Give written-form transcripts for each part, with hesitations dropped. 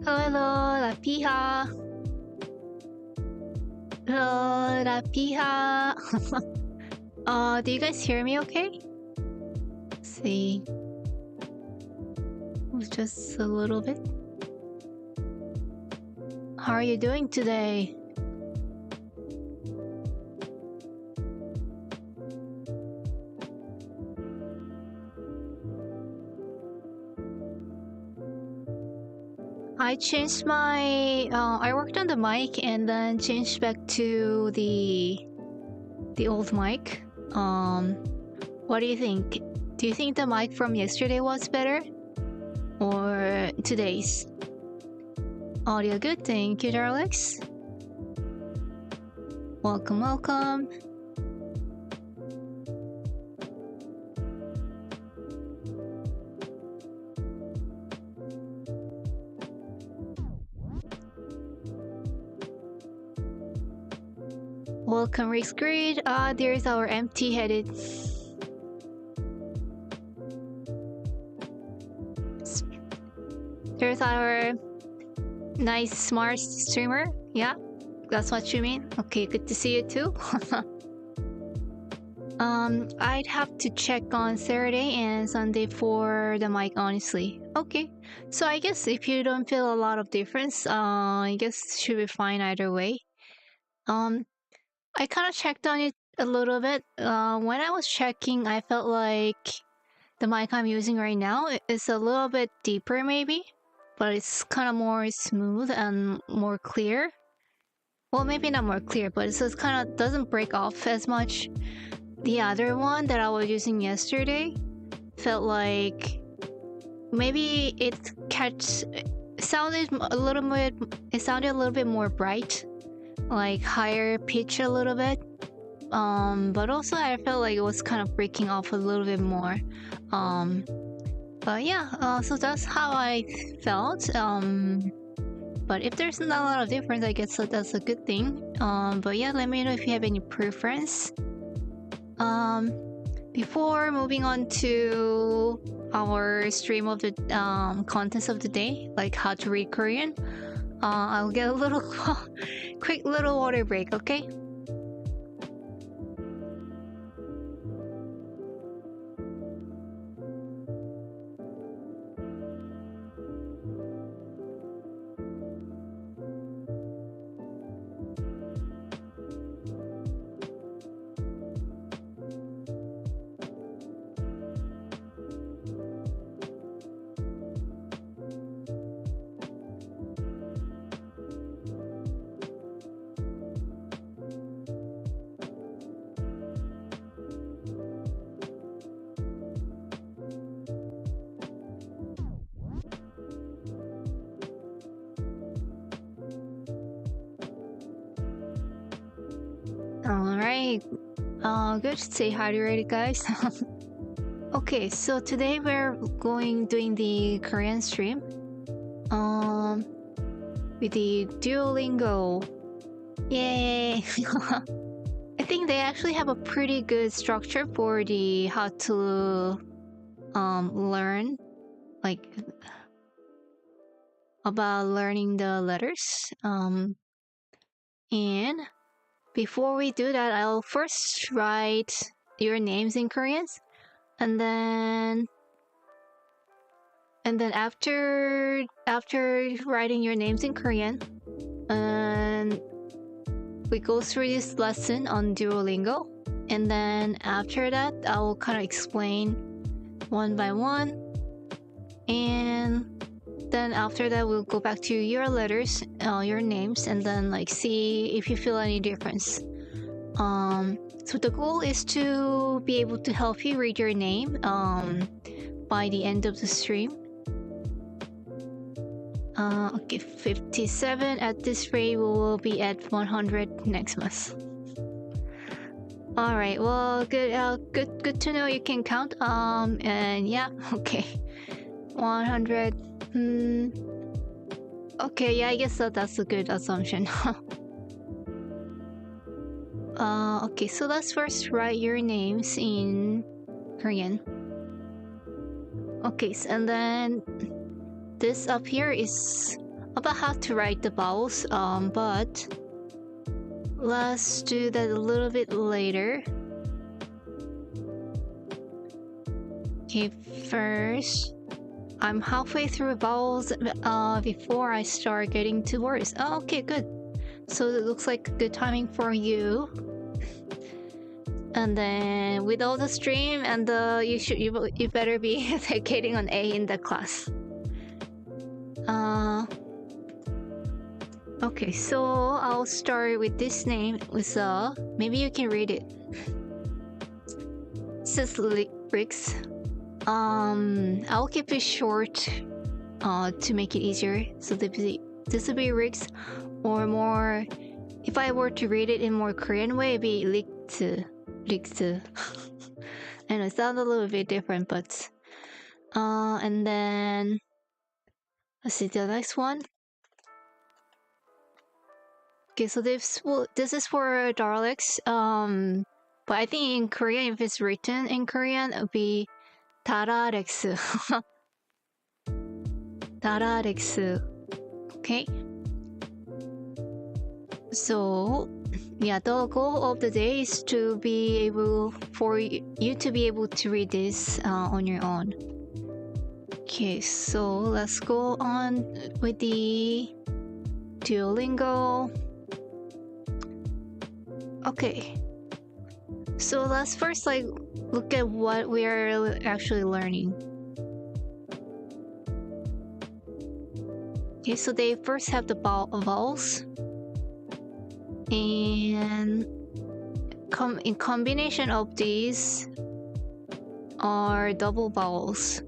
Hello, la pija. Hello, la pija. Do you guys hear me okay? Let's see. Just a little bit. How are you doing today? I changed my I worked on the mic and then changed back to the old mic. What do you think? Do you think the mic from yesterday was better or today's? Audio good, thank you, Darlex. Welcome, welcome. Welcome, Rick's Grid. There's our empty-headed. There's our nice smart streamer. Yeah, that's what you mean. Okay, good to see you too. I'd have to check on Saturday and Sunday for the mic, honestly. Okay, so I guess if you don't feel a lot of difference, I guess it should be fine either way. I kind of checked on it a little bit. When I was checking, I felt like the mic I'm using right now is a little bit deeper maybe, but it's kind of more smooth and more clear. Well, maybe not more clear, but it just kind of doesn't break off as much. The other one that I was using yesterday felt like maybe it sounded a little bit more bright, like higher pitch a little bit. But also I felt like it was kind of breaking off a little bit more. But yeah, so that's how I felt. But if there's not a lot of difference, I guess that's a good thing. But yeah, let me know if you have any preference. Before moving on to our stream of the contents of the day, like how to read Korean, I'll get a little quick little water break, okay? Alright, good to say hi already, guys. Okay, so today we're doing the Korean stream with the Duolingo. Yay! I think they actually have a pretty good structure for the how to learn, like about learning the letters. And before we do that, I'll first write your names in Korean, and then after writing your names in Korean, and we go through this lesson on Duolingo, and then after that, I will kind of explain one by one, and then after that, we'll go back to your letters, your names, and then like see if you feel any difference. So the goal is to be able to help you read your name by the end of the stream. Okay, 57. At this rate, we will be at 100 next month. All right. Well, good to know you can count. And yeah, okay, 100. Okay, yeah, I guess that's a good assumption. Okay, so let's first write your names in Korean. Okay, and then this up here is about how to write the vowels, but let's do that a little bit later. Okay, first, I'm halfway through vowels before I start getting to words. Oh, okay, good. So it looks like good timing for you. And then with all the stream and you better be getting an A in the class. Okay, so I'll start with this name with maybe you can read it. It says Rix. I'll keep it short to make it easier. So this would be Rix, or more, if I were to read it in more Korean way, it'd be Rix. And it sounds a little bit different, but and then let's see the next one. Okay, so this is for Daleks. But I think in Korean, if it's written in Korean, it would be Dararex. Dararex. Okay. So yeah, the goal of the day is to be able for you to be able to read this on your own. Okay, so let's go on with the Duolingo. Okay, so let's first look at what we are actually learning. Okay, so they first have the vowels, and in combination of these are double vowels.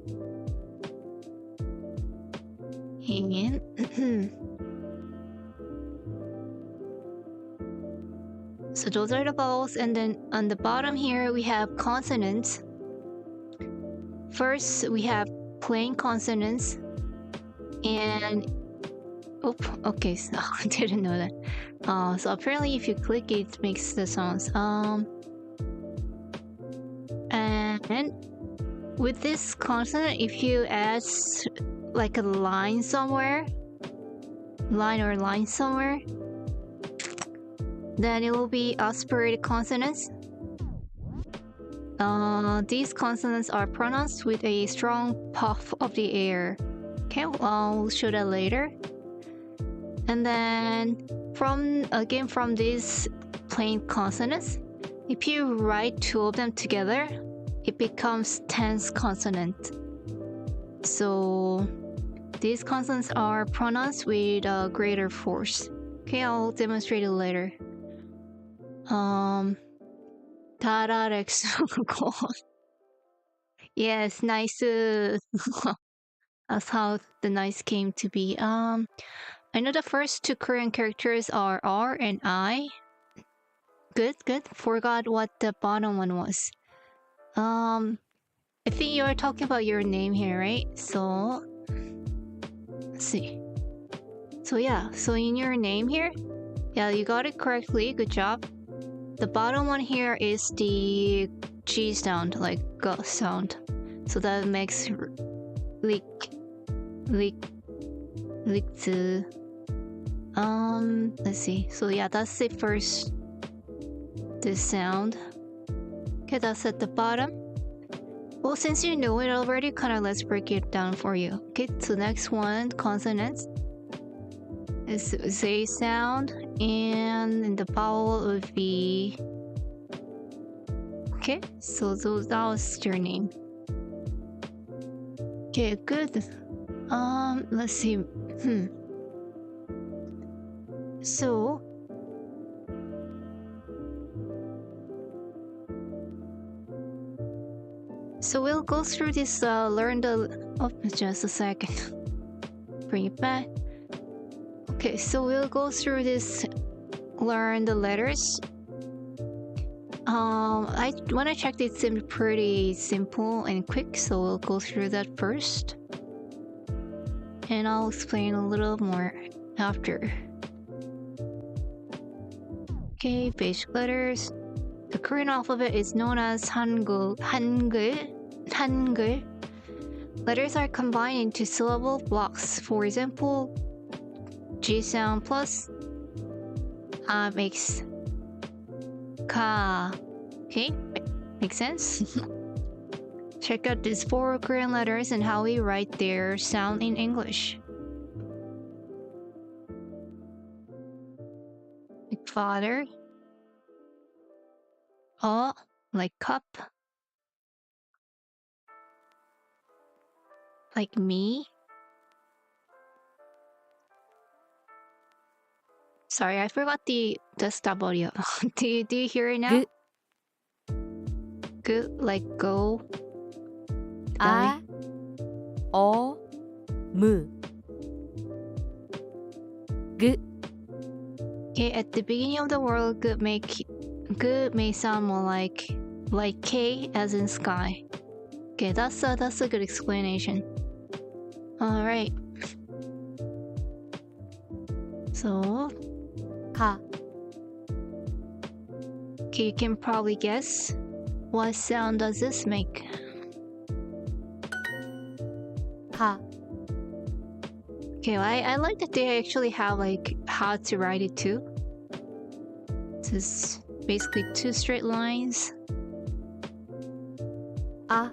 And so those are the vowels, and then on the bottom here we have consonants. First we have plain consonants, and okay, so I didn't know that. So apparently if you click it, it makes the sounds. And with this consonant, if you add like a line somewhere, then it will be aspirated consonants. These consonants are pronounced with a strong puff of the air. Okay, I'll show that later. And then from these plain consonants, if you write two of them together, it becomes tense consonant. So these consonants are pronounced with a greater force. Okay, I'll demonstrate it later. Dararex. Yes, nice. That's how the nice came to be. I know the first two Korean characters are R and I. Good. Forgot what the bottom one was. I think you're talking about your name here, right? So let's see. So yeah, so in your name here, yeah, you got it correctly. Good job. The bottom one here is the G sound, like G sound. So that makes lick. Let's see. So yeah, that's the first this sound. Okay, that's at the bottom. Well, since you know it already, let's break it down for you. Okay, so next one, consonants. Is Z sound, and in the vowel would be. Okay, so that was your name. Okay, good. Let's see. So we'll go through this. Learn the. Oh, just a second. Bring it back. Okay, so we'll go through this. Learn the letters. When I checked, it seemed pretty simple and quick, so we'll go through that first, and I'll explain a little more after. Okay, basic letters. The Korean alphabet is known as Hangeul. Letters are combined into syllable blocks. For example, G sound plus makes ka. Okay, makes sense. Check out these 4 Korean letters and how we write their sound in English. Like father. Like cup. Like me. Sorry, I forgot the stop audio. do you hear it now? Good, like go. a, o, mu. 그. Okay, at the beginning of the word, good may sound more like K as in sky. Okay, that's a good explanation. All right. So, 가. okay, you can probably guess what sound does this make. 가. Okay, I like that they actually have like how to write it too. This is basically 2 straight lines. 아.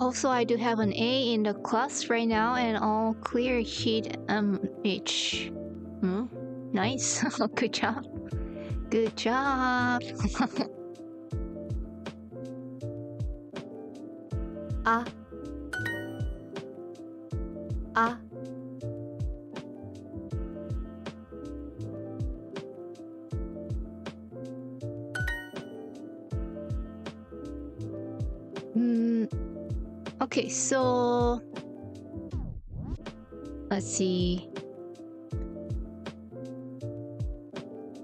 Also, I do have an A in the class right now and all clear sheet H. Nice. Good job. Good job. 아. 아. Okay, so let's see.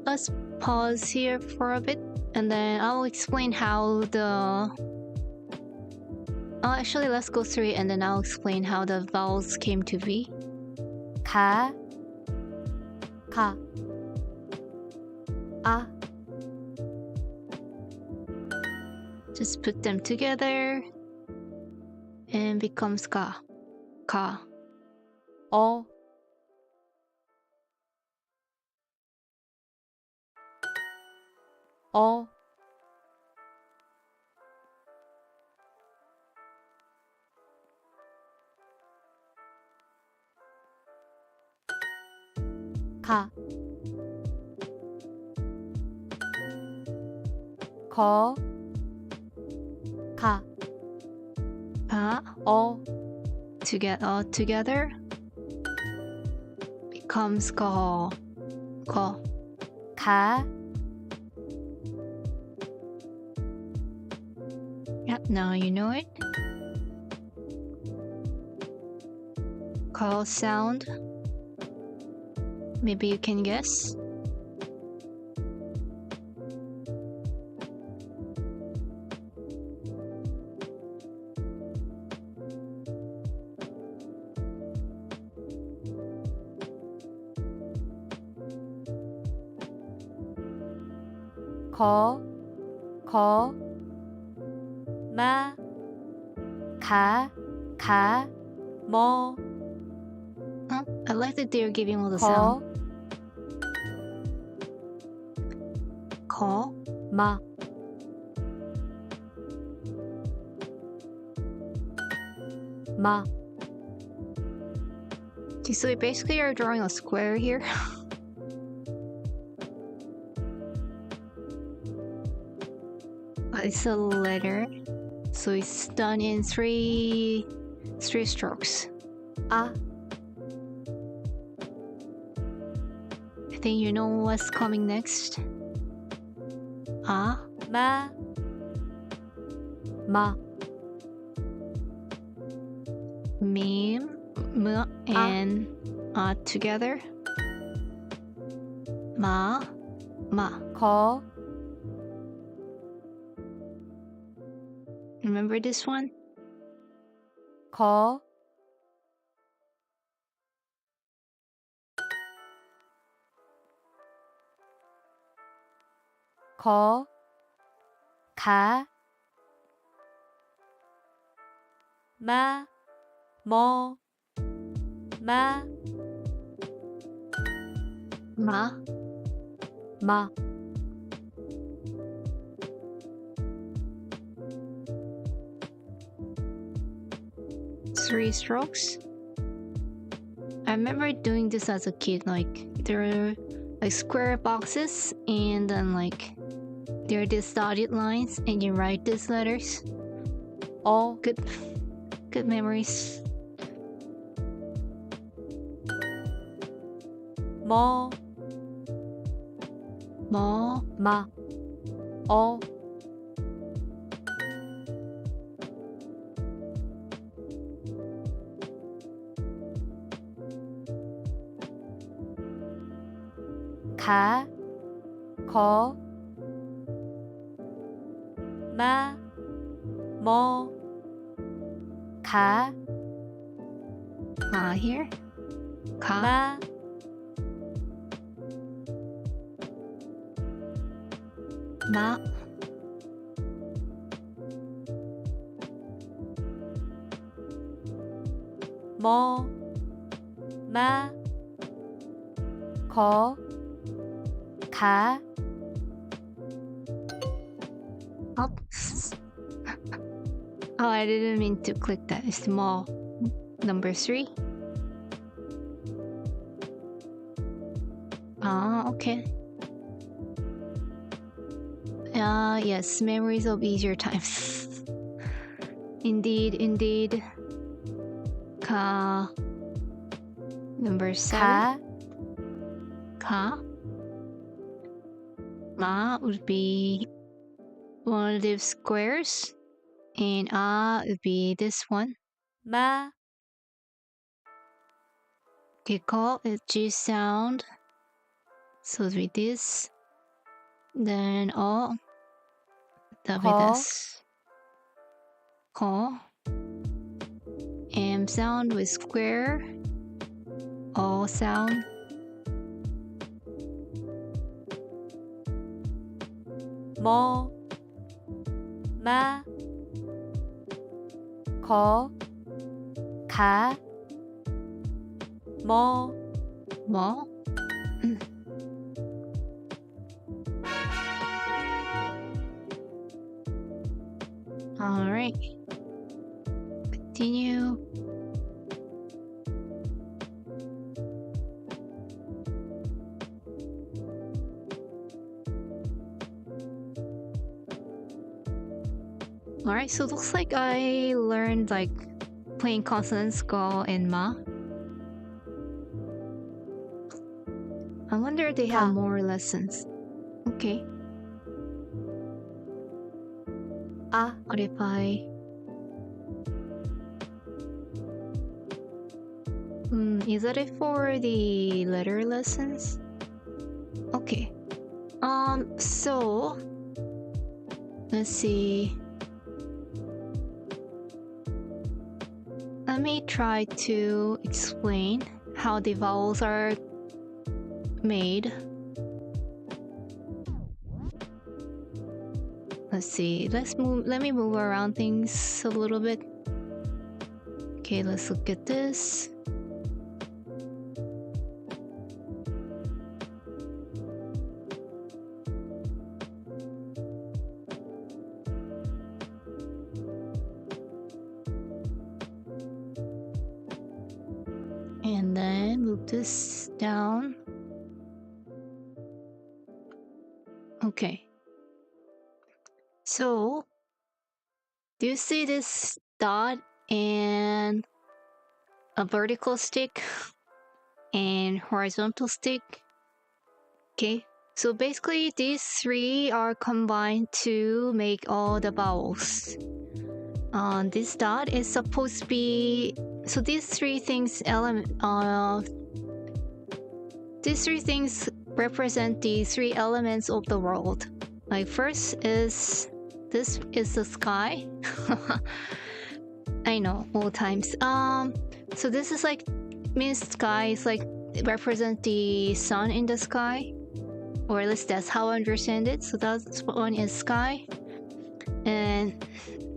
Let's pause here for a bit and then I'll explain how the... actually, let's go through it and then I'll explain how the vowels came to be. 가. 가. 아. Just put them together and becomes ka. Ka. 어. 어. 가. 거. 가. 어. Together becomes ko. Ko. 가. Yep, now you know it. Ko sound. Maybe you can guess. 거. 거. 마. 가. 가. 뭐. I like that they're giving all the 거. sound. Ko. 마. 마. So we basically are drawing a square here. It's a letter, so it's done in three strokes. 아. I think you know what's coming next. 마. 마. Mim, m, and together. Ma. 거. Remember this one? 거. 거. 가. 마. 뭐. ma, ma, ma, 3 strokes. I remember doing this as a kid. Like there are like square boxes, and then like there are these dotted lines, and you write these letters. o, Good memories. mo, Mo, ma, o, ga, go, ma, mo, ga, ma here. Ka, ma, ma, mo, ma, go, ga, up. Oh, I didn't mean to click that. It's mo. Number 3. Ah, okay. Yes, memories of easier times. Indeed. Ka. Number 7. ga, Ka. Ma would be one of these squares, and would be this one. ma, Okay, call it G sound. So it'll be this. Then that'll be ko, this. Ko. M sound with square. O sound. mo, ma, go, ga, mo, Mo. All right. Continue. All right, so it looks like I learned like playing consonants, go and ma. I wonder if they have Ta. more lessons. Okay. a, What if I... is that it for the letter lessons? Okay. So... Let's see. Let me try to explain how the vowels are made. Let's see. Let me move around things a little bit. Okay, let's look at this. And then move this down. Okay. So, do you see this dot and a vertical stick and horizontal stick? Okay. So basically these 3 are combined to make all the vowels. This dot is supposed to be... So these 3 things these 3 things represent the 3 elements of the world. Like this is the sky. I know, old times. So this is like means sky is like represent the sun in the sky, or at least that's how I understand it. So that's one is sky, and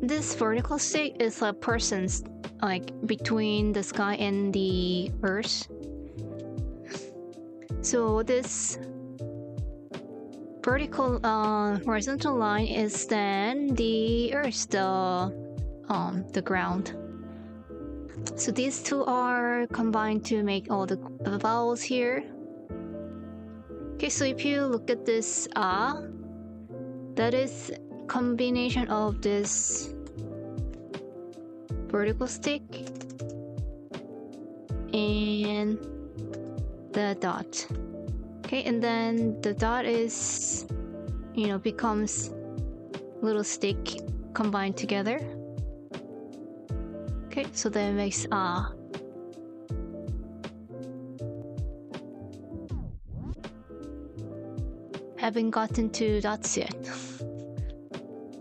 this vertical stick is a person's like between the sky and the earth. So this vertical horizontal line is then the earth, the ground. So these two are combined to make all the vowels here. Okay, so if you look at this that is combination of this vertical stick and the dot. Okay, and then the dot is, becomes little stick combined together. Okay, so that makes Haven't gotten to dots yet.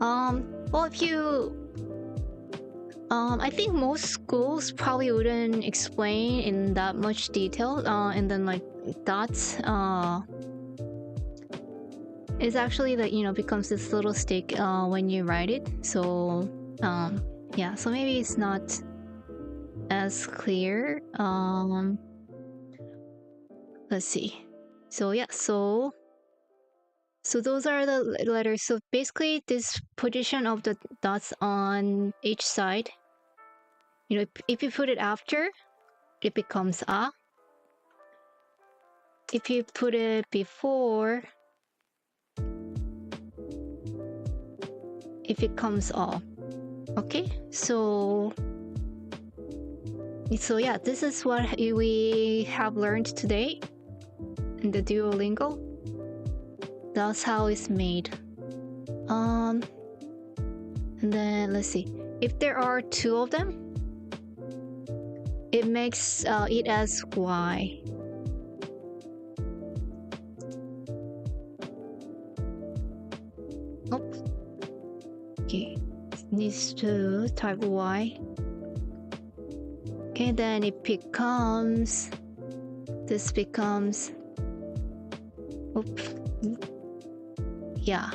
Well, if you I think most schools probably wouldn't explain in that much detail, and then like dots is actually that becomes this little stick when you write it. So yeah, so maybe it's not as clear. Let's see. So yeah, so those are the letters. So basically, this position of the dots on each side, if you put it after, it becomes a. If you put it before, it becomes o. Okay, so yeah, this is what we have learned today in the Duolingo. That's how it's made. And then let's see. If there are two of them, it makes it as y. Oops. Okay, it needs to type y. Okay, then it becomes. This becomes. Oops. Yeah.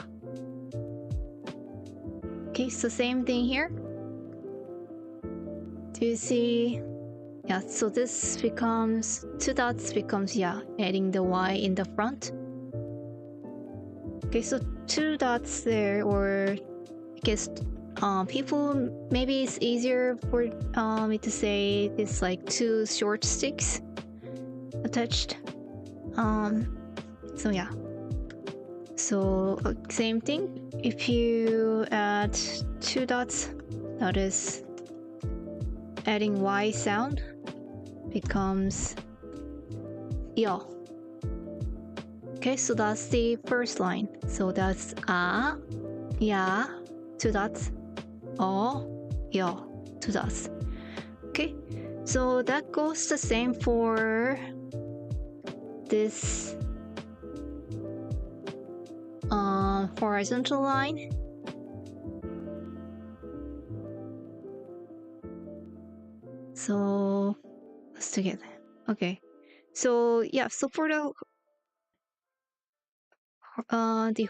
Okay, so same thing here. Do you see? Yeah, so this becomes two dots becomes adding the y in the front. Okay, so two dots there, or I guess people, maybe it's easier for me to say it's like two short sticks attached. So yeah. So same thing. If you add two dots, that is adding y sound, becomes yo. Okay, so that's the first line. So that's a, ya, two dots, o, yo, two dots. Okay, so that goes the same for this horizontal line. So let's do it. Okay, so yeah, so for the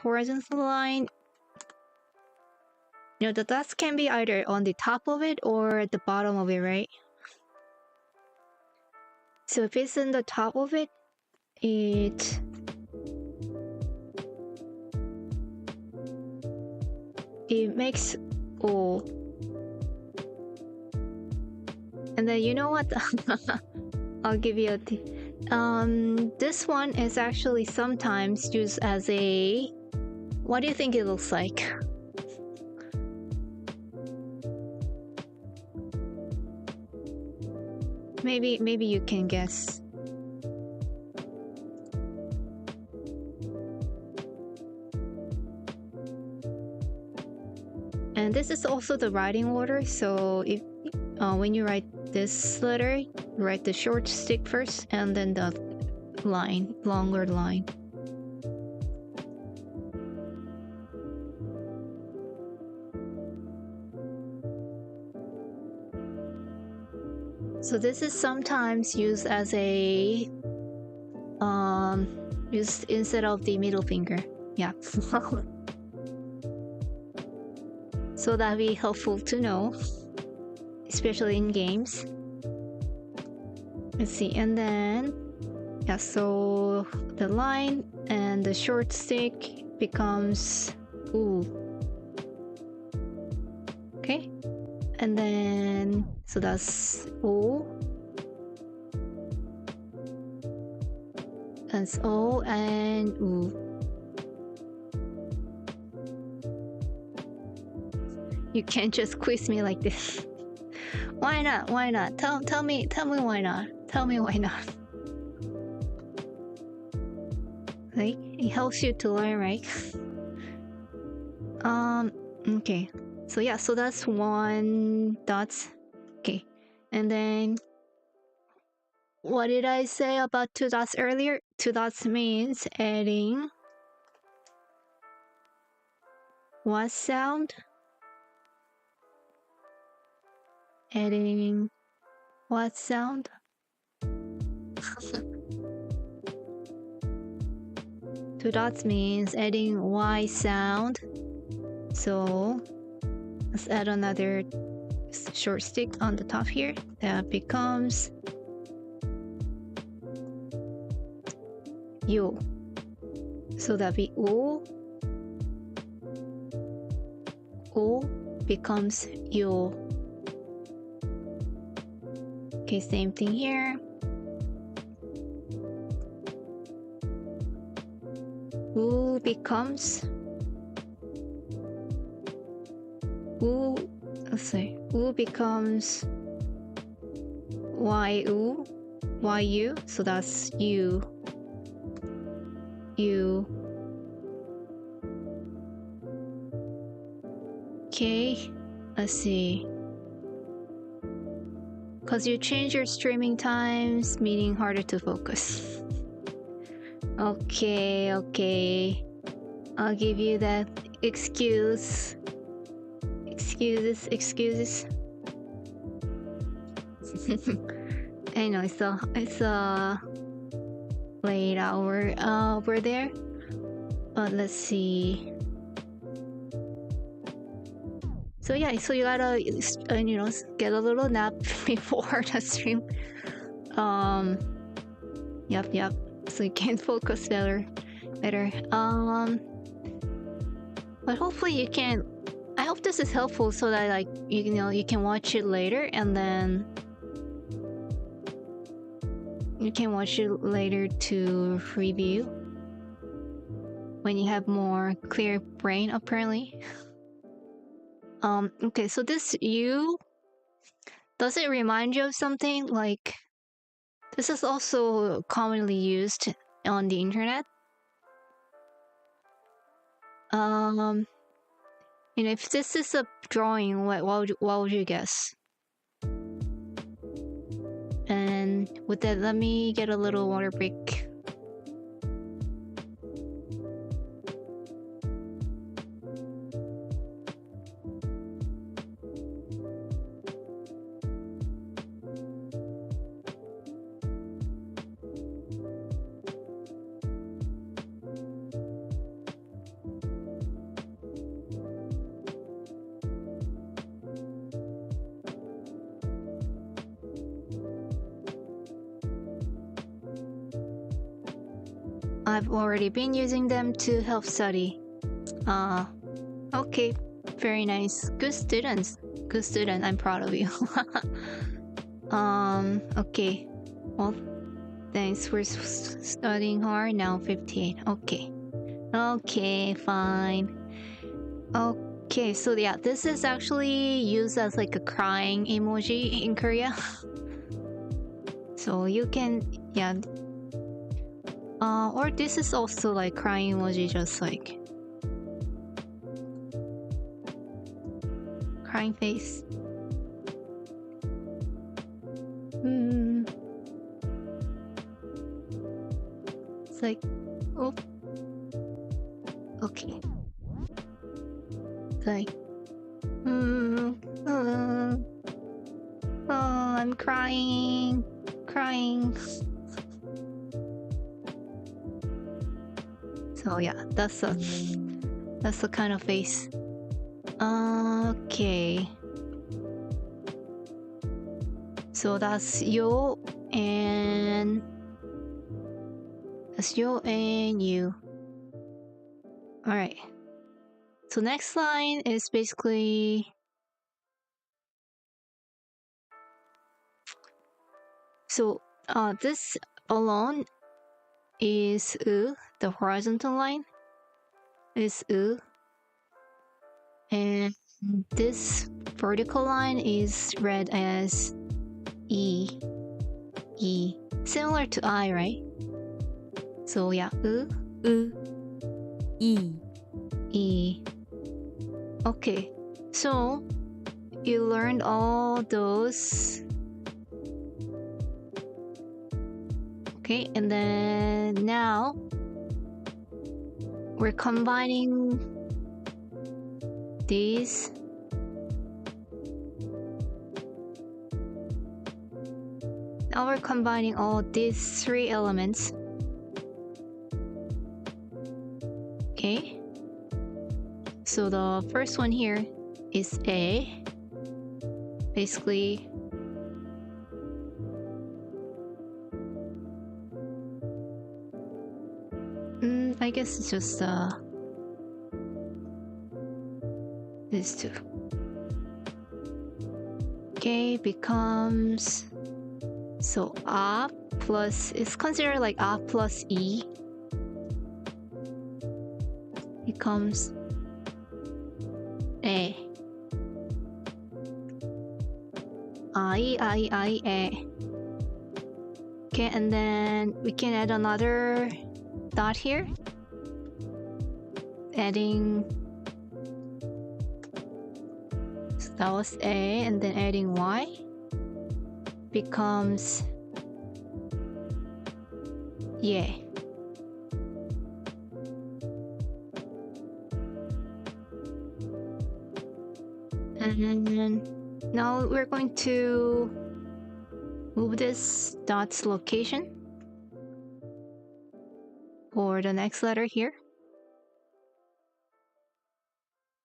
horizontal line, the dots can be either on the top of it or at the bottom of it, right? So if it's in the top of it, it makes O. And then you know what? I'll give you a this one is actually sometimes used as a, what do you think it looks like? Maybe you can guess. And this is also the writing order. So if when you write this letter, you write the short stick first, and then the line, longer line. So this is sometimes used as a used instead of the middle finger. Yeah. So that'd be helpful to know. especially in games. Let's see, and then yeah, so the line and the short stick becomes ooh. Okay, and then so that's O. That's O and U. You can't just quiz me like this. Why not? Why not? Tell me why not. Tell me why not. Like it helps you to learn, right? Okay. So yeah, so that's 1 dots. Okay. And then what did I say about 2 dots earlier? 2 dots means adding what sound? Adding what sound? Two dots means adding Y sound. So let's add another short stick on the top here. That becomes U. So that be U. U becomes U. Okay, same thing here. U becomes U. Let's say U becomes YU. YU. So that's U. U. Okay, let's see. Because you change your streaming times, meaning harder to focus. Okay, I'll give you that excuse. Excuses. I know it's a late hour over there, but let's see. So yeah, so you gotta get a little nap before the stream. Yep. So you can focus better. But hopefully you can. I hope this is helpful so that like you can watch it later and then you can watch it later to review when you have more clear brain apparently. Okay, so this U, does it remind you of something? Like, this is also commonly used on the internet. If this is a drawing, what would you guess? And with that, let me get a little water break. I've already been using them to help study. Okay, very nice. Good students. Good student. I'm proud of you. Okay. Well, thanks for studying hard. Now 15. Okay. Okay, fine. Okay, so yeah, this is actually used as like a crying emoji in Korea. So you can, yeah. Or this is also like crying emoji, just like crying face. It's like, oh, okay. It's like, oh, I'm crying. So yeah, that's the kind of face. Okay. So that's yo and you. Alright. So next line is basically this alone is the horizontal line is and this vertical line is read as e, similar to I, right? So yeah, 으, 이. Okay, so you learned all those. Okay, and then now we're combining these. Now we're combining all these three elements. Okay, so the first one here is A. Basically, I guess it's just these two. Okay, becomes so A plus, it's considered like A plus E becomes A. I, A. Okay, and then we can add another dot here. Adding, so that was A, and then adding Y becomes yeah. And now we're going to move this dot's location for the next letter here.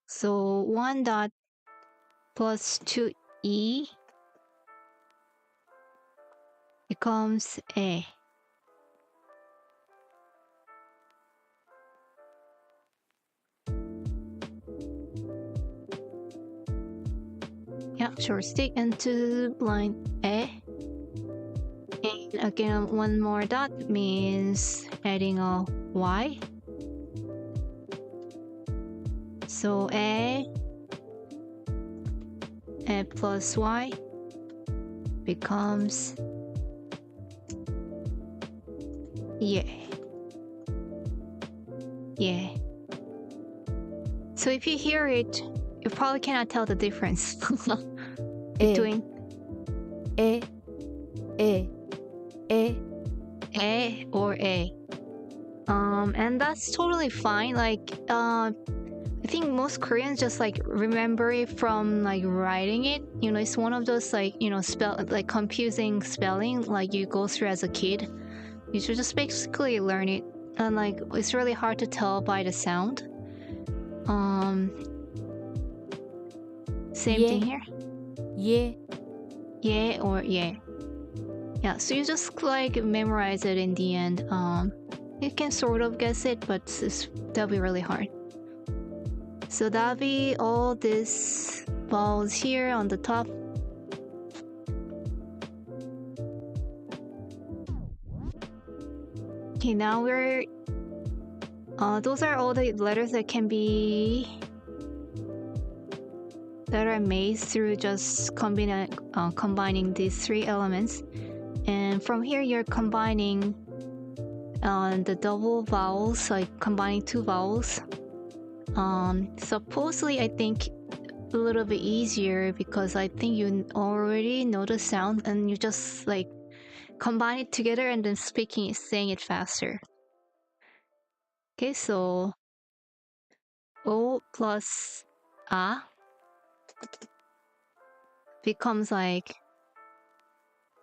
So 1 dot plus 2e becomes A. Yeah, short stick into line A. And again, one more dot means adding a Y. So A plus Y becomes yeah. So if you hear it, you probably cannot tell the difference between A or A. And that's totally fine. Like, I think most Koreans just like remember it from like writing it. You know, it's one of those like, you know, confusing spelling like you go through as a kid. You should just basically learn it. And like, it's really hard to tell by the sound. Same thing here. Yeah or yeah. Yeah, so you just like memorize it in the end. You can sort of guess it, but that'll be really hard. So that'll be all these vowels here on the top. Okay, now we're those are all the letters that are made through just combining these three elements. And from here you're combining the double vowels, like combining two vowels. Supposedly I think a little bit easier because I think you already know the sound and you just like combine it together and then saying it faster. Okay, so O plus A becomes like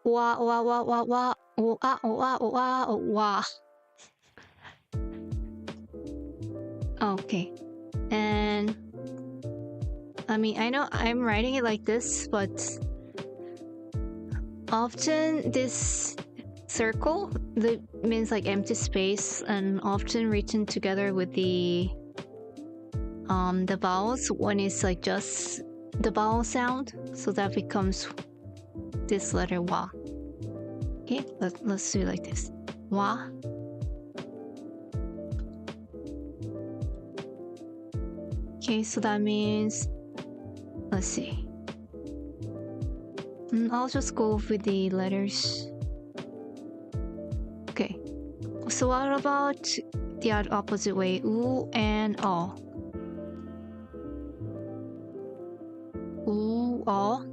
wa wa wa wa wa o a o a o a o wa. Okay, and I mean I know I'm writing it like this, but often this circle that means like empty space and often written together with the vowels when it's like just the vowel sound, so that becomes this letter wa. Okay, let's do it like this. Wa. Okay, so that means, let's see. I'll just go with the letters. Okay, so what about the opposite way? U and O. U, O.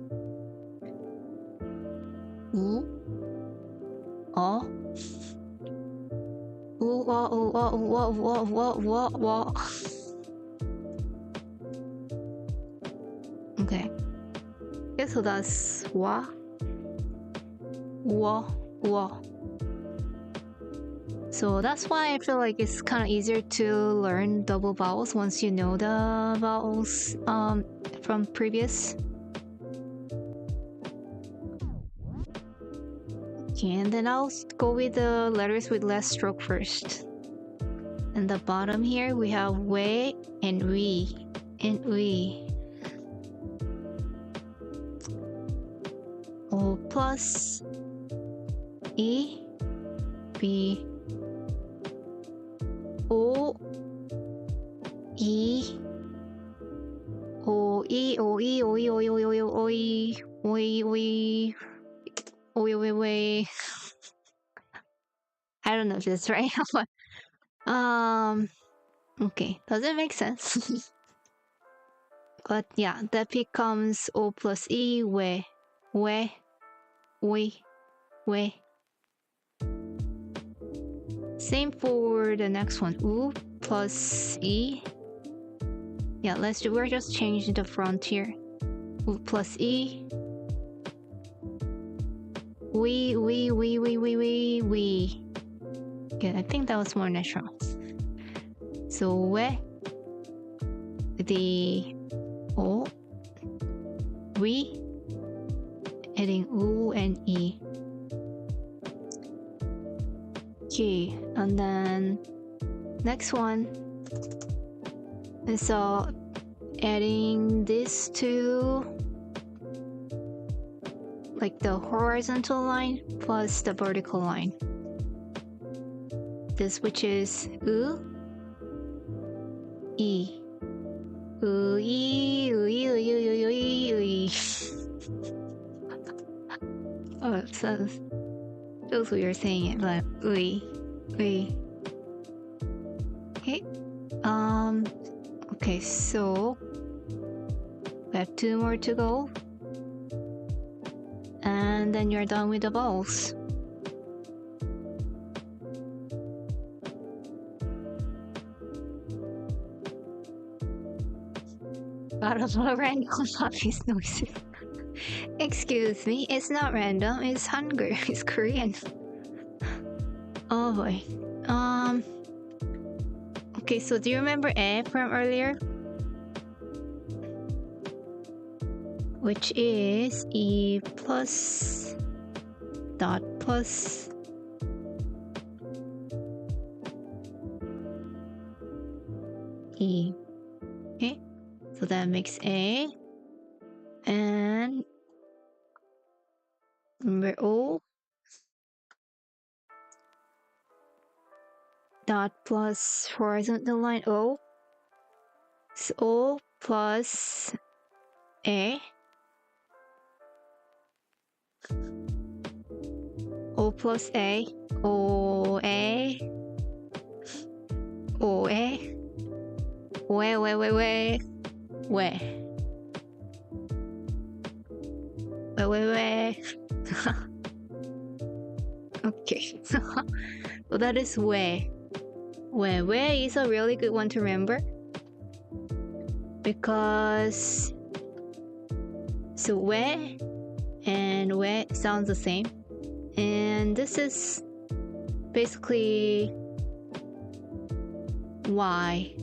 U, O. U, O, U, O. Okay. Okay, so that's wa, wa, wa. So that's why I feel like it's kind of easier to learn double vowels once you know the vowels from previous. Okay, and then I'll go with the letters with less stroke first. And the bottom here we have we and we and we. O plus E B O E O E O E O E O E O E O E O E O E O E. I don't know if that's right. Okay, does it make sense? But yeah, that becomes O plus E we. Same for the next one. U plus E. Yeah, we're just changing the front here. U plus E. We. Okay, I think that was more natural. So we, the O, we, adding U and E. Okay, and then next one is adding this to like the horizontal line plus the vertical line. This, which is U, E. U, E, U, E, U, U, U, E, U, E. Oh, it feels weird saying it, but we. Okay. Okay, so we have 2 more to go. And then you're done with the vowels. Got a lot of random obvious noises. Excuse me, it's not random, it's Hangeul, it's Korean. Oh boy. Okay, so do you remember A from earlier? Which is E plus dot plus E. Okay, so that makes A. And remember O dot plus horizontal line O. So O plus A. O plus A. O A. O A. Way. Okay, so that is way. Way is a really good one to remember because so way and way sounds the same, and this is basically why.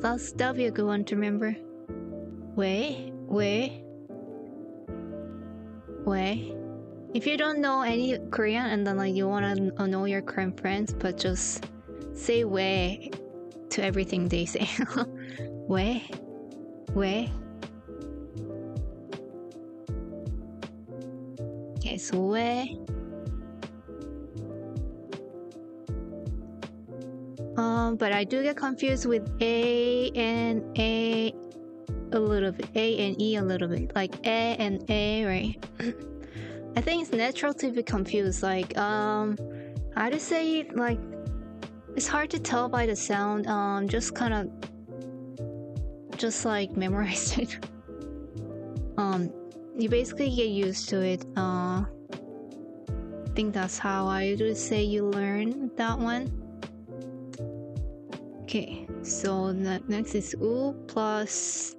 that'll be a good one to remember. Way. If you don't know any Korean and then like you wanna know your Korean friends, but just say way to everything they say. way. Okay, so way. But I do get confused with A and A a little bit. A and E a little bit. Like A and A, right? I think it's natural to be confused. Like, how to say it? Like, it's hard to tell by the sound. Just kind of, just like memorize it. You basically get used to it. I think that's how I would say you learn that one. Okay, so next is U plus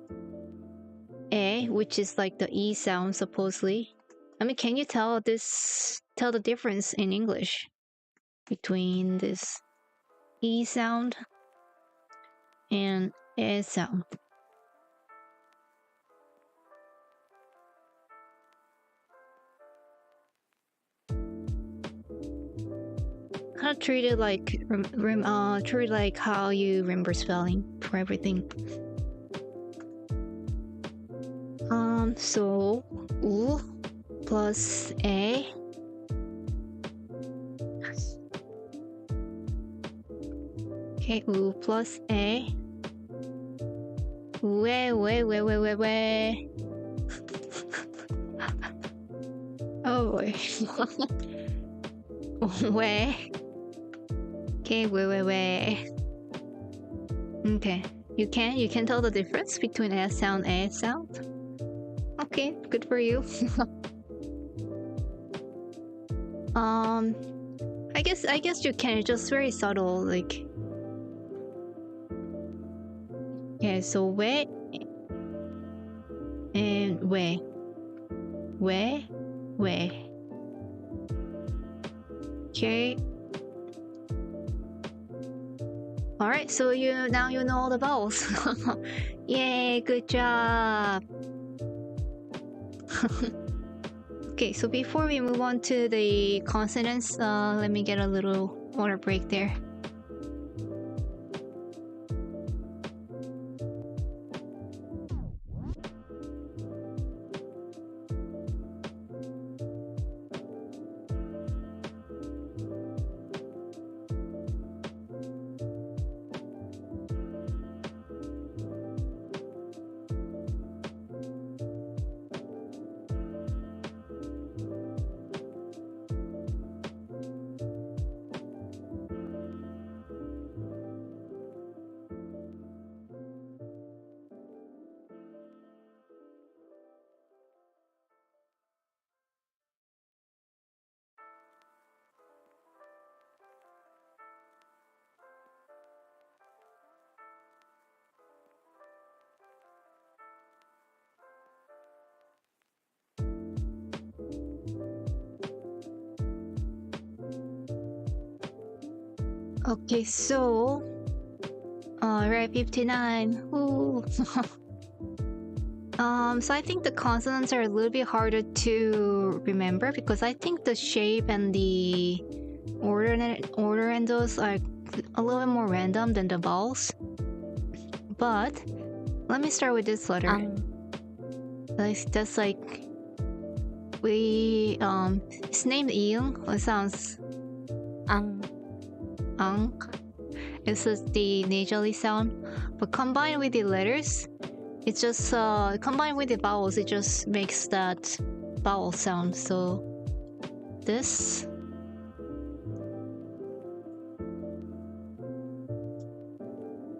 A, which is like the E sound supposedly. I mean, can you tell the difference in English between this E sound and A sound? Kind of treat it like treat it like how you remember spelling for everything. So U plus A. Okay, U plus A. Way. Oh boy. Way. Okay, way. Okay, you can tell the difference between A sound and A sound. Okay, good for you. I guess you can. It's just very subtle, like. Okay, so way and way. Okay. All right, so now you know all the vowels. Yay, good job. Okay, so before we move on to the consonants, let me get a little water break there. Okay, so right, 59. Ooh. So I think the consonants are a little bit harder to remember because I think the shape and the order and those are a little bit more random than the vowels. But let me start with this letter. That's like it's named Iung. It sounds ang. This is the nasally sound, but combined with the letters, it just combined with the vowels, it just makes that vowel sound. So this.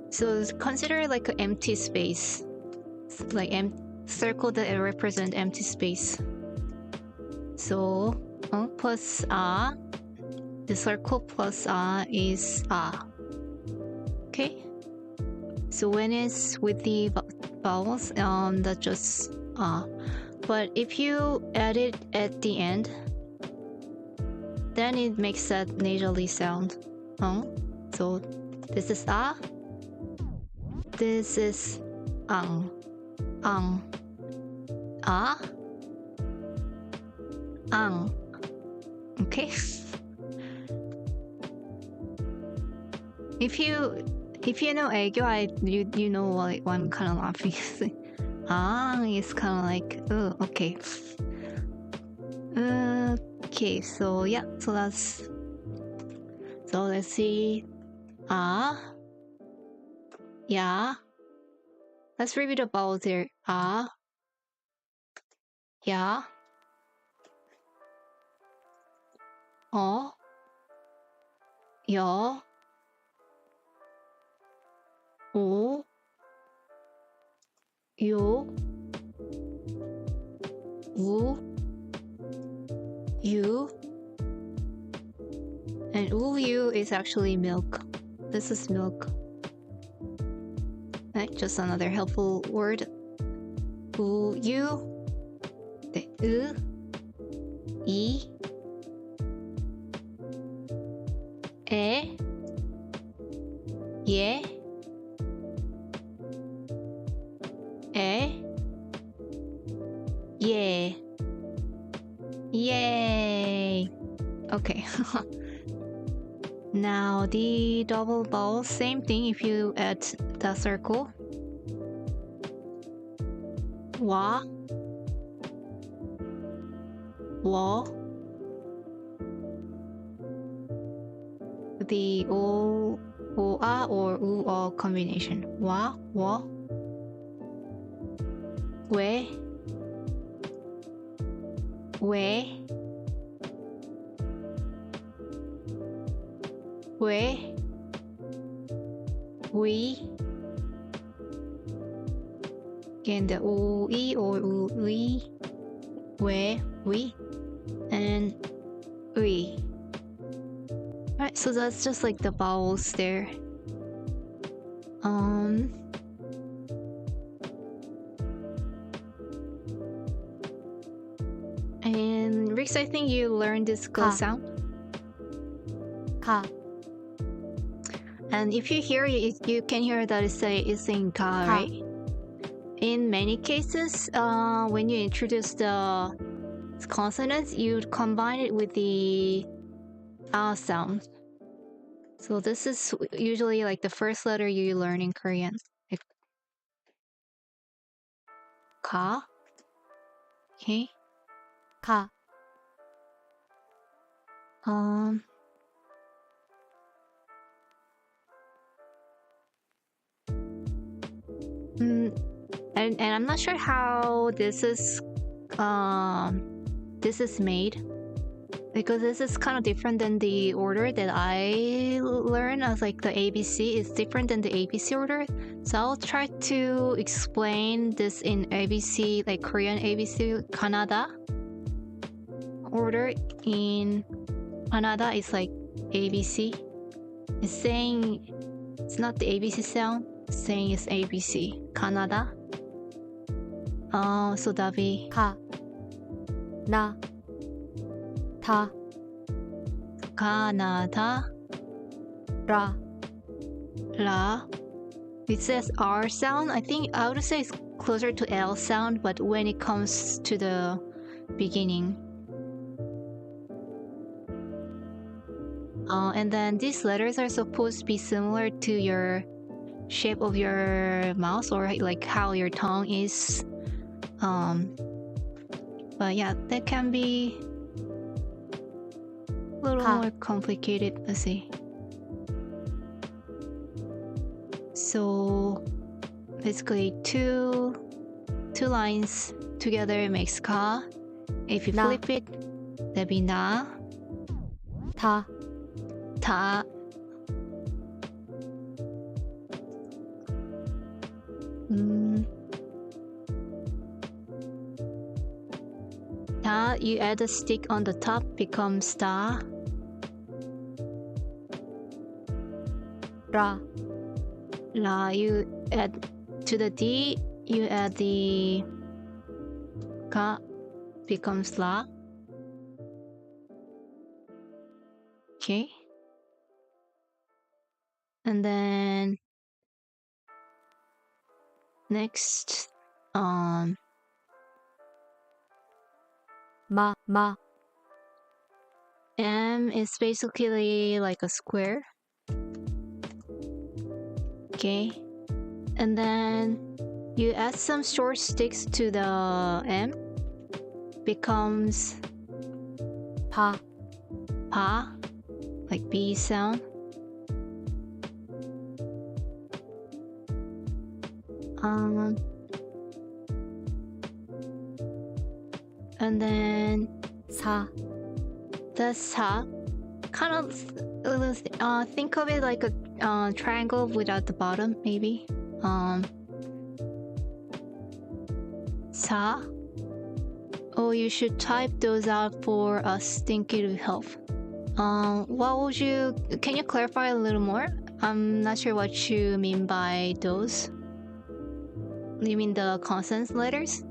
So consider it like an empty space, like circle that represent empty space. So plus a. The circle plus a is a. Okay. So when it's with the vowels, that's just a. But if you add it at the end, then it makes that nasally sound. So this is a. This is ang. Ah? Ang. Okay. If you know 애교, you know why I'm kind of laughing. Ang is kind of like, oh, okay. Okay, so yeah, so let's see. Ah, yeah. Let's repeat the vowels there. Ah, yeah. 여, 오, 요, 우, you, and uyu is actually milk. This is milk. Right, just another helpful word. 우유, 네, 이, 에, 예, 에, 예. Yay! Okay. Now the double vowel, same thing if you add the circle. 와, 워. The o, a or u combination. 와, 워. 왜, 왜. 왜, we. Again, the ui or ui, 왜, we, and we. Alright, so that's just like the vowels there. And Rix, I think you learned this Ka. sound. Ka. And if you hear it, you can hear that it's saying ka, Ka. right? In many cases, when you introduce the consonants, you combine it with the a sound. So this is usually like the first letter you learn in Korean. Like ka. Okay. Ka. And I'm not sure how this is made, because this is kind of different than the order that I learned as like the ABC is different than the ABC order. So I'll try to explain this in ABC, like Korean ABC Canada order. In Canada, it's like ABC. It's saying it's not the ABC sound. It's saying it's ABC. Canada. So that'd be Ka. Na. Ta. Canada. Ra. La. It says R sound. I think I would say it's closer to L sound, but when it comes to the beginning. And then these letters are supposed to be similar to your shape of your mouth, or like how your tongue is. But yeah, that can be a little more complicated. Let's see. So basically two lines together makes ka. If you Na. flip it, that'd be na. Ta. Ta. Ta, you add a stick on the top, becomes ta. Ra. La, you add to the D, you add the ka, becomes la. Okay. And then Next, 마, M is basically like a square. Okay, and then you add some short sticks to the M, becomes 바, pa, like B sound. And then 사, the sa, kind of think of it like a triangle without the bottom, maybe. Sa. Oh, you should type those out for us. Think it will help. Can you clarify a little more? I'm not sure what you mean by those. You mean the consonant letters?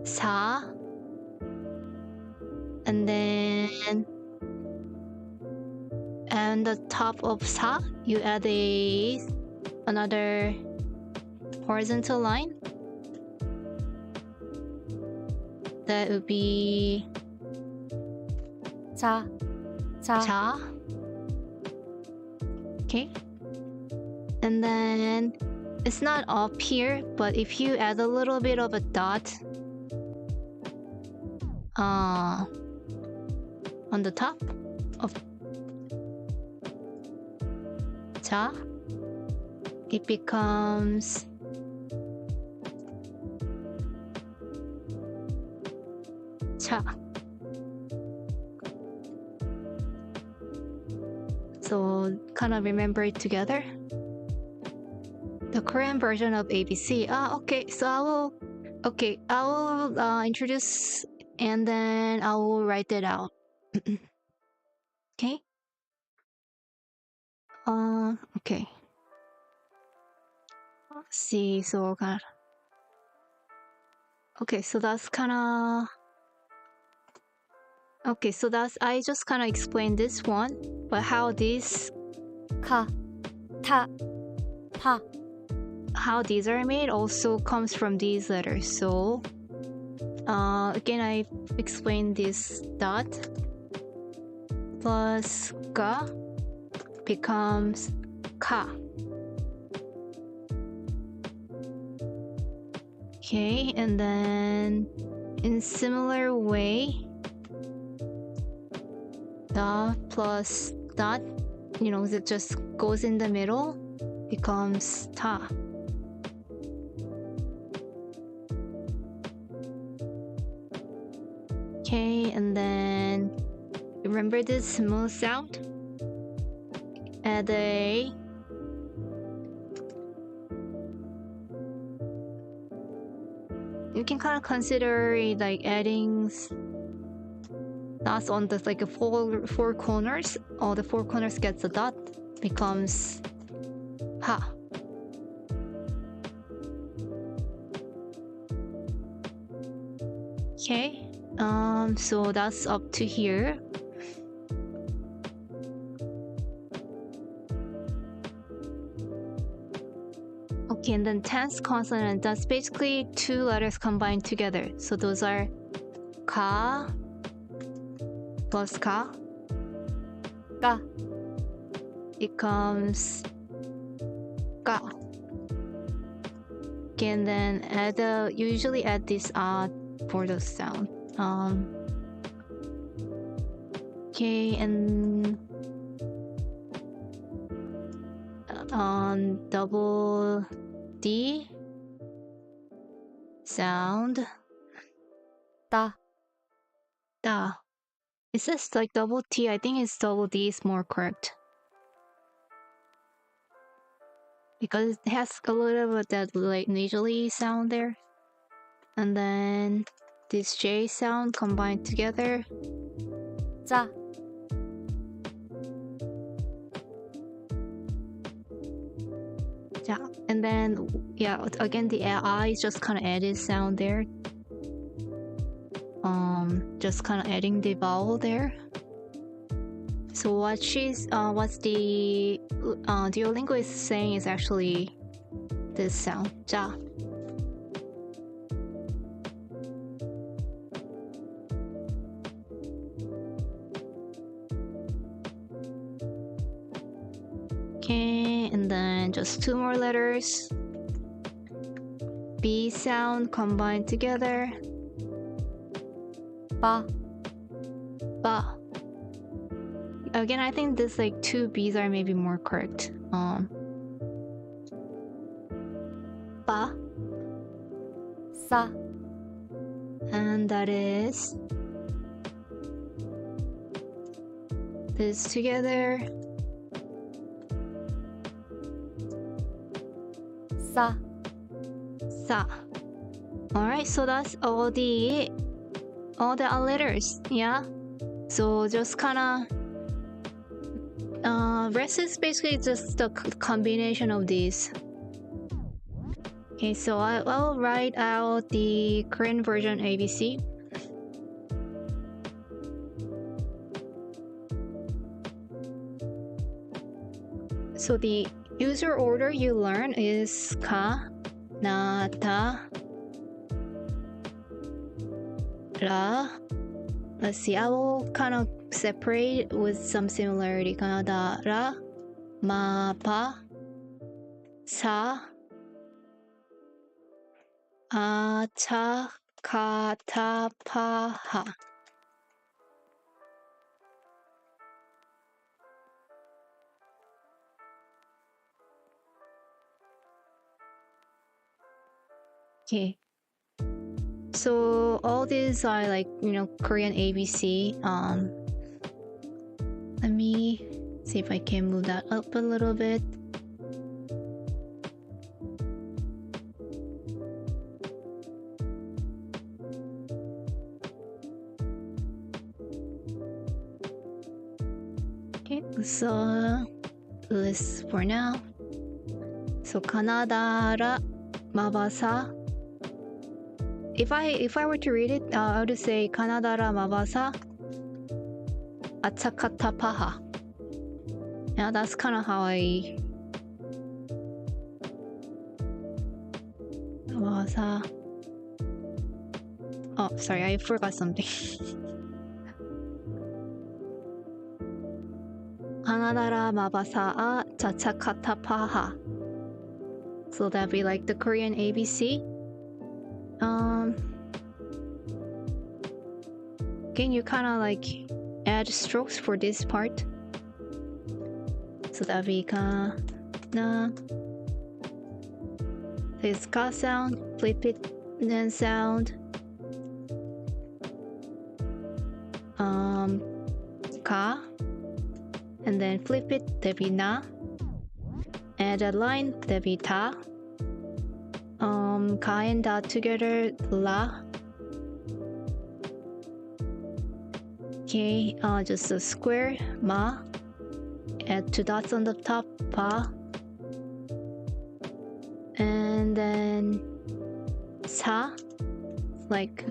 Sa. And then and the top of sa, you add another horizontal line. That would be 자, cha. Okay. And then it's not up here, but if you add a little bit of a dot on the top of cha, it becomes cha. So kind of remember it together. The Korean version of ABC. Okay. So I will introduce and then I will write it out. Okay. Okay. Let's see. So kind of. Okay. So that's kind of. Okay. So I just kind of explained this one, but how this. 카, 타, 파, How these are made also comes from these letters. So again, I explained this dot plus ga becomes ka. Okay, and then in similar way, dot plus dot, it just goes in the middle, becomes ta. Okay, and then remember this smooth sound? Add a you can kind of consider it like adding dots on the like four corners. All the four corners gets a dot, becomes ha. Okay. So that's up to here. Okay, and then tense consonant, that's basically two letters combined together. So those are ka plus ka. 까, Becomes ka. Okay, and then usually add this for the sound. Okay, and on double D sound 따, da. It says like double T. I think it's double D is more correct because it has a little bit of that like nasally sound there, and then this J sound combined together. 짜, Yeah, and then again the I is just kind of added sound there. Just kind of adding the vowel there. So what's the Duolingo is saying is actually this sound. 자. Okay, and then just 2 more letters. B sound combined together. 빠, Ba. Again, I think this like 2 B's are maybe more correct. Ba. 싸, And that is this together. 싸, Sa. Alright, so that's all the letters, yeah? So just kinda rest is basically just the combination of these. Okay, so I'll write out the Korean version ABC. So the user order you learn is ka, na, ta, ra. Let's see, I will kind of separate with some similarity. Ka, da, ra, ma, pa, sa, a, cha, ka, ta, pa, ha. Okay. So all these are like, Korean ABC. Let me see if I can move that up a little bit. Okay, so this for now. So Kanadara Mabasa. If I were to read it, I would say Kanadara Mabasa Atsakata Paha. Yeah, that's kind of how I Mabasa. Oh, sorry, I forgot something. Kanadara Mabasa Atsakata Paha. So that'd be like the Korean ABC. Can you kind of like add strokes for this part? So that'd be ka, na. This ka sound, flip it, then sound. Ka, and then flip it, that'd be na. Add a line, that'd be ta. Ka and da together, la. Okay, just a square, ma. Add 2 dots on the top, pa. And then sa, like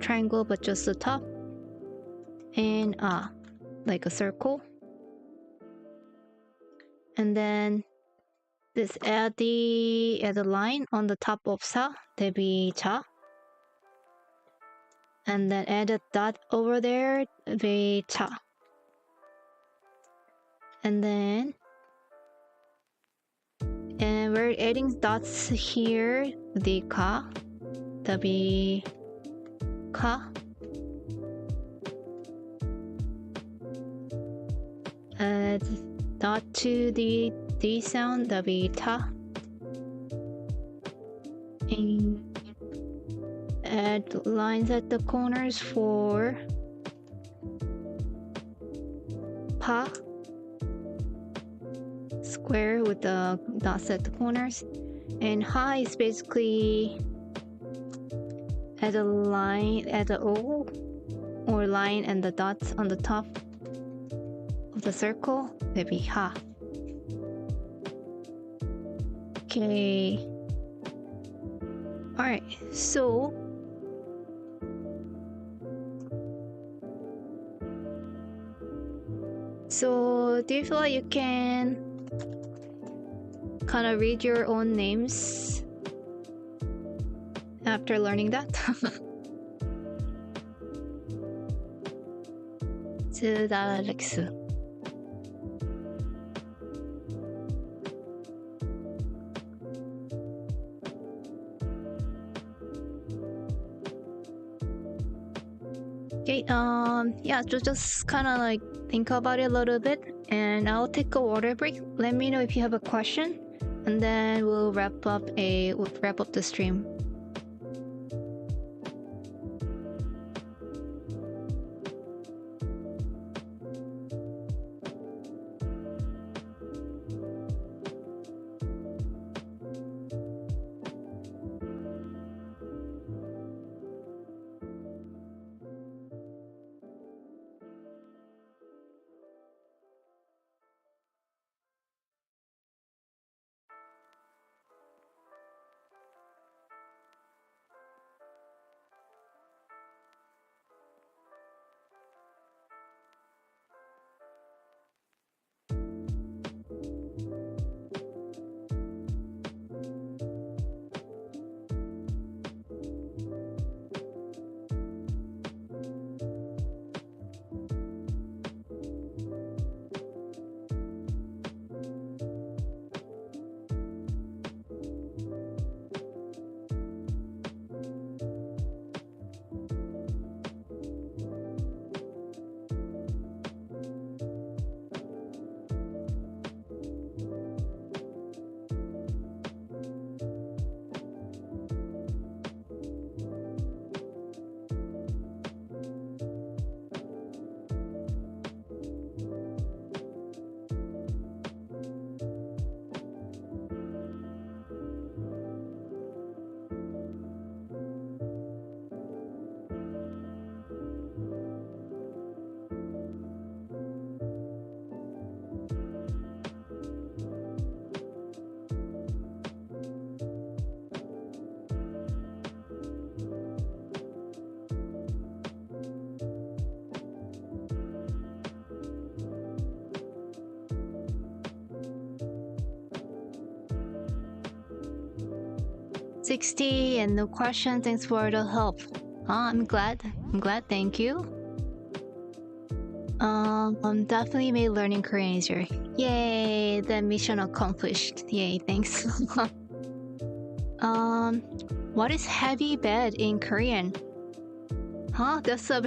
triangle but just the top. And like a circle. And then this add the line on the top of sa, that'd be cha. And then add a dot over there, be cha. And then we're adding dots here, the ka, that'd be ka. Add dot to the D sound, that'd be ta. And add lines at the corners for pa. Square with the dots at the corners. And ha is basically add a line, add a O or line and the dots on the top of the circle, that'd be ha. Okay. Alright, so do you feel like you can kind of read your own names after learning that. Alex. Okay, yeah, just kind of like think about it a little bit, and I'll take a water break. Let me know if you have a question, and then we'll wrap up the stream. $60 and no question. Thanks for the help. I'm glad. Thank you. Definitely made learning Korean easier. Yay! The mission accomplished. Yay! Thanks. What is heavy bed in Korean? Huh? That's a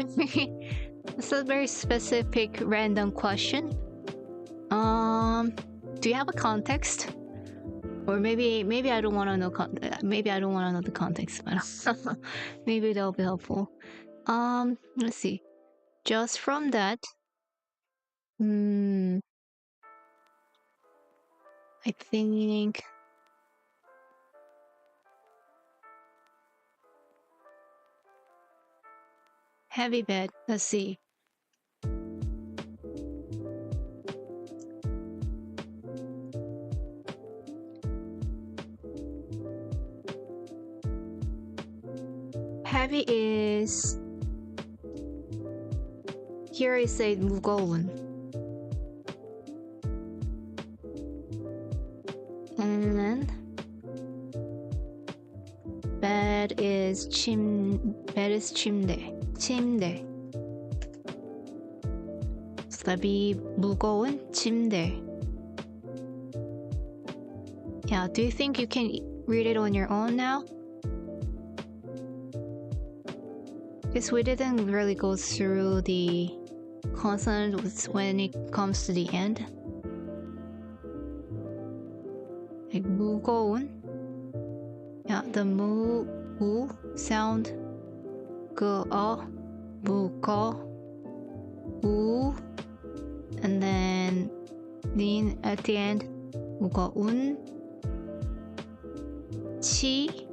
very specific random question. Do you have a context? Or maybe I don't want to know. Maybe I don't want to know the context, but maybe that'll be helpful. Let's see. Just from that, I think heavy bed. Let's see. Heavy is here is a 무거운. And then bed is 침대. So that'd be 무거운 침대. Yeah, do you think you can read it on your own now? Because we didn't really go through the consonants when it comes to the end. Like 무거운. Yeah, the 무 sound. 무거, 우, and then 린 at the end. 무거운. 치.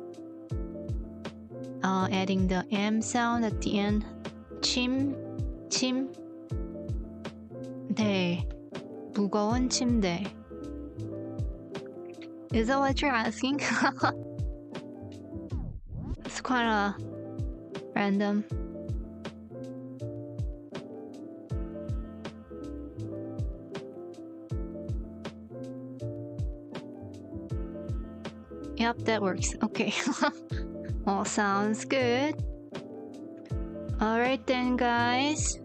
Adding the M sound at the end. 침대. 무거운 침대. Is that what you're asking? It's quite random. Yep, that works. Okay. All sounds good. Alright then, guys.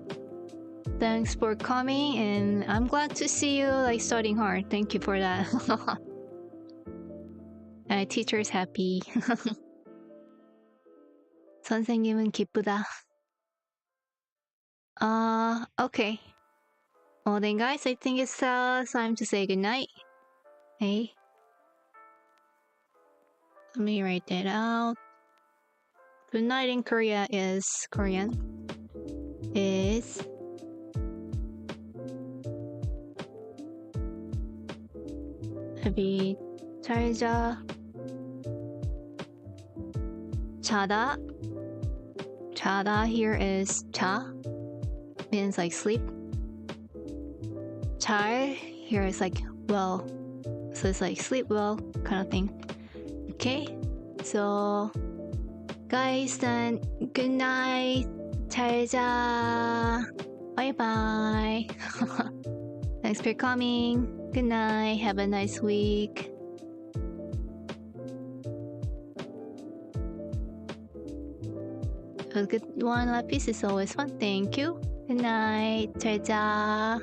Thanks for coming, and I'm glad to see you like studying hard. Thank you for that. Teacher's happy. 선생님은 기쁘다. Okay. Well then, guys, I think it's time to say goodnight. Hey. Let me write that out. Good night in Korea is Korean. Is Abby 잘 자. 자다. 자다 here is 자. Means like sleep. 잘 here is like well. So it's like sleep well kind of thing. Okay. So guys, then good night. 잘 자. Bye bye. Thanks for coming. Good night. Have a nice week. A good one. Lapis is always fun. Thank you. Good night. 잘 자.